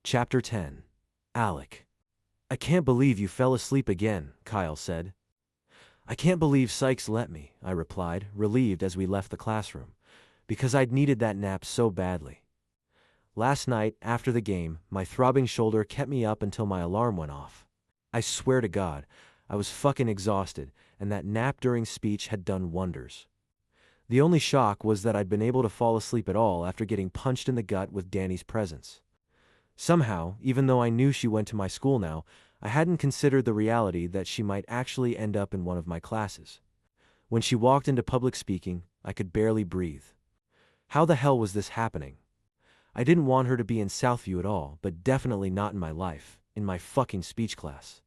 Chapter 10. Alec. I can't believe you fell asleep again, Kyle said. I can't believe Sykes let me, I replied, relieved as we left the classroom, because I'd needed that nap so badly. Last night, after the game, my throbbing shoulder kept me up until my alarm went off. I swear to God, I was fucking exhausted, and that nap during speech had done wonders. The only shock was that I'd been able to fall asleep at all after getting punched in the gut with Danny's presence. Somehow, even though I knew she went to my school now, I hadn't considered the reality that she might actually end up in one of my classes. When she walked into public speaking, I could barely breathe. How the hell was this happening? I didn't want her to be in Southview at all, but definitely not in my life, in my fucking speech class.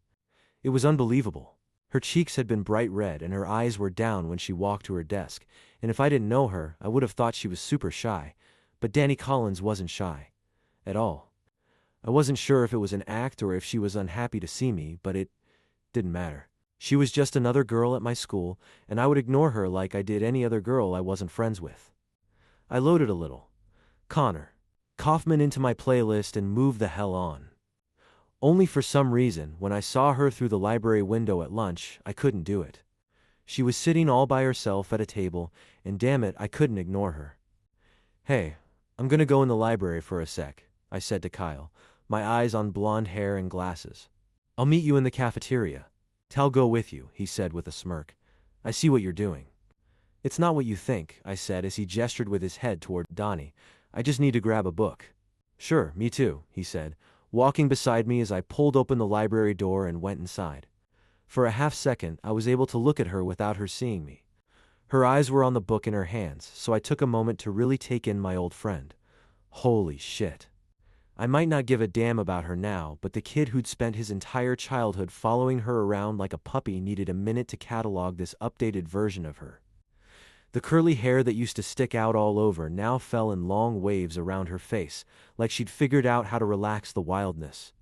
It was unbelievable. Her cheeks had been bright red and her eyes were down when she walked to her desk, and if I didn't know her, I would have thought she was super shy, but Danny Collins wasn't shy. At all. I wasn't sure if it was an act or if she was unhappy to see me, but it didn't matter. She was just another girl at my school, and I would ignore her like I did any other girl I wasn't friends with. I loaded a little. Connor. Kaufman into my playlist and moved the hell on. Only for some reason, when I saw her through the library window at lunch, I couldn't do it. She was sitting all by herself at a table, and damn it, I couldn't ignore her. Hey, I'm gonna go in the library for a sec, I said to Kyle, my eyes on blonde hair and glasses. I'll meet you in the cafeteria. I'll go with you, he said with a smirk. I see what you're doing. It's not what you think, I said as he gestured with his head toward Donnie. I just need to grab a book. Sure, me too, he said, walking beside me as I pulled open the library door and went inside. For a half second, I was able to look at her without her seeing me. Her eyes were on the book in her hands, so I took a moment to really take in my old friend. Holy shit. I might not give a damn about her now, but the kid who'd spent his entire childhood following her around like a puppy needed a minute to catalog this updated version of her. The curly hair that used to stick out all over now fell in long waves around her face, like she'd figured out how to relax the wildness.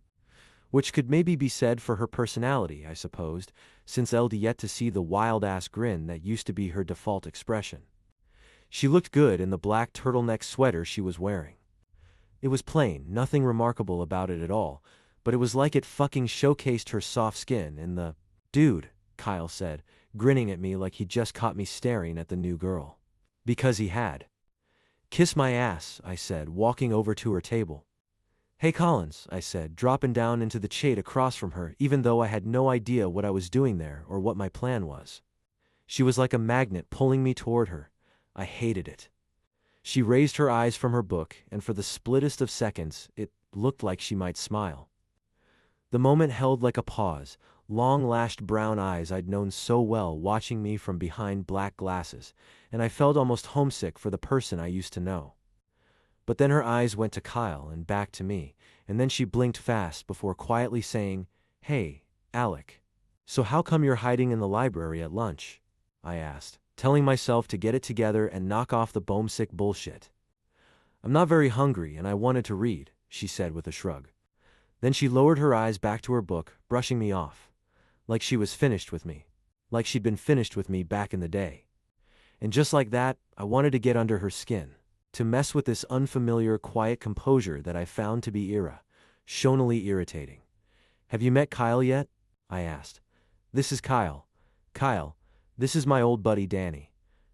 Which could maybe be said for her personality, I supposed, since I'd yet to see the wild-ass grin that used to be her default expression. She looked good in the black turtleneck sweater she was wearing. It was plain, nothing remarkable about it at all, but it was like it fucking showcased her soft skin and the dude, Kyle said, grinning at me like he'd just caught me staring at the new girl. Because he had. Kiss my ass, I said, walking over to her table. Hey Collins, I said, dropping down into the shade across from her, even though I had no idea what I was doing there or what my plan was. She was like a magnet pulling me toward her. I hated it. She raised her eyes from her book, and for the splittest of seconds, it looked like she might smile. The moment held like a pause, long-lashed brown eyes I'd known so well watching me from behind black glasses, and I felt almost homesick for the person I used to know. But then her eyes went to Kyle and back to me, and then she blinked fast before quietly saying, Hey, Alec. So how come you're hiding in the library at lunch? I asked, telling myself to get it together and knock off the homesick bullshit. I'm not very hungry and I wanted to read, she said with a shrug. Then she lowered her eyes back to her book, brushing me off. Like she was finished with me. Like she'd been finished with me back in the day. And just like that, I wanted to get under her skin. To mess with this unfamiliar, quiet composure that I found to be shonily irritating. Have you met Kyle yet? I asked. This is Kyle. Kyle, this is my old buddy Danny.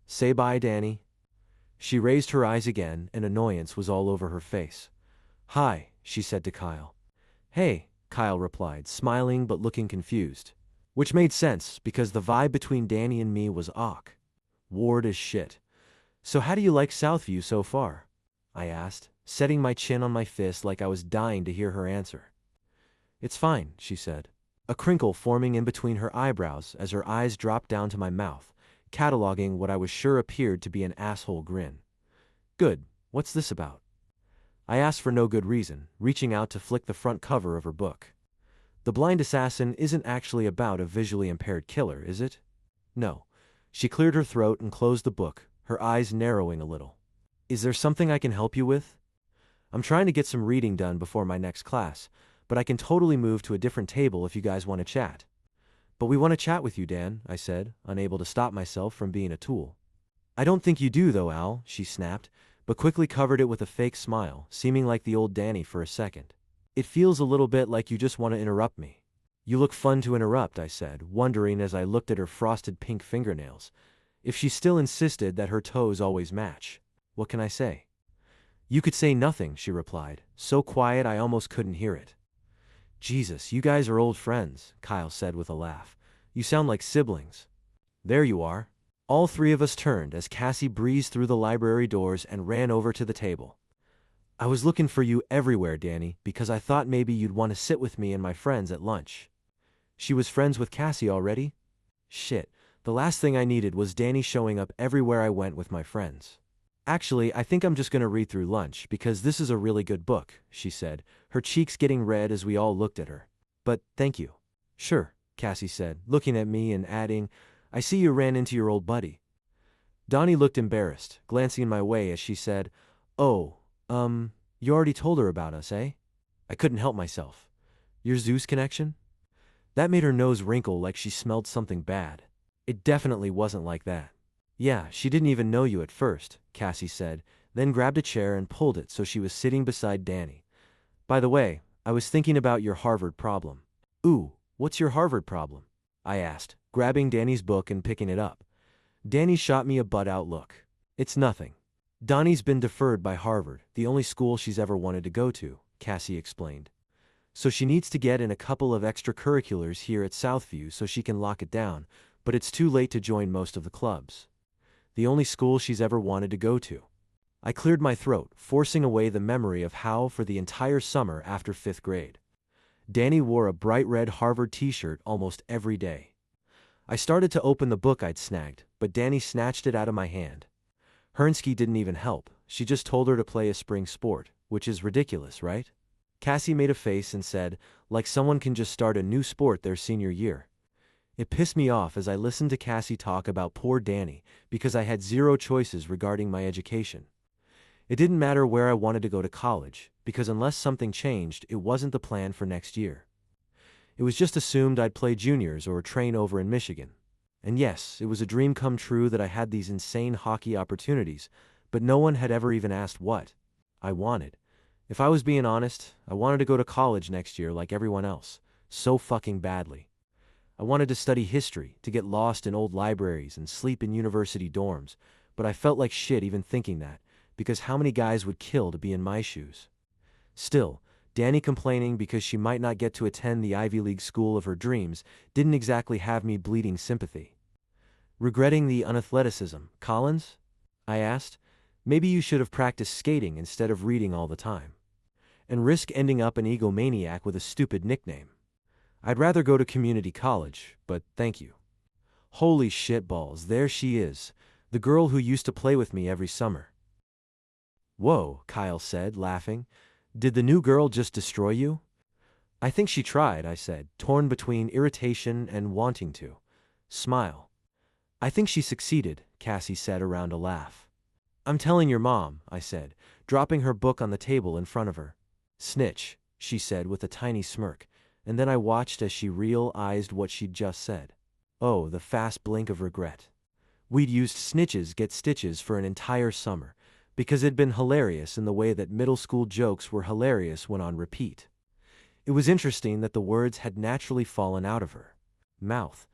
Say bye, Danny. She raised her eyes again, and annoyance was all over her face. Hi, she said to Kyle. Hey, Kyle replied, smiling but looking confused. Which made sense, because the vibe between Danny and me was awk. Ward as shit. So how do you like Southview so far? I asked, setting my chin on my fist like I was dying to hear her answer. It's fine, she said, a crinkle forming in between her eyebrows as her eyes dropped down to my mouth, cataloging what I was sure appeared to be an asshole grin. Good, what's this about? I asked for no good reason, reaching out to flick the front cover of her book. The Blind Assassin isn't actually about a visually impaired killer, is it? No. She cleared her throat and closed the book, her eyes narrowing a little. Is there something I can help you with? I'm trying to get some reading done before my next class, but I can totally move to a different table if you guys want to chat. But we want to chat with you, Dan, I said, unable to stop myself from being a tool. I don't think you do, though, Al, she snapped, but quickly covered it with a fake smile, seeming like the old Danny for a second. It feels a little bit like you just want to interrupt me. You look fun to interrupt, I said, wondering as I looked at her frosted pink fingernails. If she still insisted that her toes always match. What can I say? You could say nothing, she replied, so quiet I almost couldn't hear it. Jesus, you guys are old friends, Kyle said with a laugh. You sound like siblings. There you are. All three of us turned as Cassie breezed through the library doors and ran over to the table. I was looking for you everywhere, Danny, because I thought maybe you'd want to sit with me and my friends at lunch. She was friends with Cassie already? Shit, the last thing I needed was Danny showing up everywhere I went with my friends. Actually, I think I'm just going to read through lunch, because this is a really good book, she said, her cheeks getting red as we all looked at her. But, thank you. Sure, Cassie said, looking at me and adding, I see you ran into your old buddy. Donnie looked embarrassed, glancing my way as she said, Oh, you already told her about us, eh? I couldn't help myself. Your Zeus connection? That made her nose wrinkle like she smelled something bad. It definitely wasn't like that. Yeah, she didn't even know you at first, Cassie said, then grabbed a chair and pulled it so she was sitting beside Danny. By the way, I was thinking about your Harvard problem. Ooh, what's your Harvard problem? I asked, grabbing Danny's book and picking it up. Danny shot me a butt-out look. It's nothing. Donnie's been deferred by Harvard, the only school she's ever wanted to go to, Cassie explained. So she needs to get in a couple of extracurriculars here at Southview so she can lock it down, but it's too late to join most of the clubs. The only school she's ever wanted to go to. I cleared my throat, forcing away the memory of how, for the entire summer after 5th grade, Danny wore a bright red Harvard t-shirt almost every day. I started to open the book I'd snagged, but Danny snatched it out of my hand. Hernsky didn't even help, she just told her to play a spring sport, which is ridiculous, right? Cassie made a face and said, like someone can just start a new sport their senior year. It pissed me off as I listened to Cassie talk about poor Danny because I had zero choices regarding my education. It didn't matter where I wanted to go to college, because unless something changed, it wasn't the plan for next year. It was just assumed I'd play juniors or train over in Michigan. And yes, it was a dream come true that I had these insane hockey opportunities, but no one had ever even asked what I wanted. If I was being honest, I wanted to go to college next year like everyone else, so fucking badly. I wanted to study history, to get lost in old libraries and sleep in university dorms, but I felt like shit even thinking that, because how many guys would kill to be in my shoes? Still, Danny complaining because she might not get to attend the Ivy League school of her dreams didn't exactly have me bleeding sympathy. Regretting the unathleticism, Collins? I asked. Maybe you should have practiced skating instead of reading all the time. And risk ending up an egomaniac with a stupid nickname. I'd rather go to community college, but thank you. Holy shitballs, there she is, the girl who used to play with me every summer. Whoa, Kyle said, laughing. Did the new girl just destroy you? I think she tried, I said, torn between irritation and wanting to smile. I think she succeeded, Cassie said around a laugh. I'm telling your mom, I said, dropping her book on the table in front of her. Snitch, she said with a tiny smirk, and then I watched as she realized what she'd just said. Oh, the fast blink of regret. We'd used snitches get stitches for an entire summer, because it'd been hilarious in the way that middle school jokes were hilarious when on repeat. It was interesting that the words had naturally fallen out of her mouth.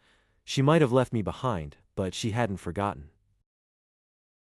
She might have left me behind, but she hadn't forgotten.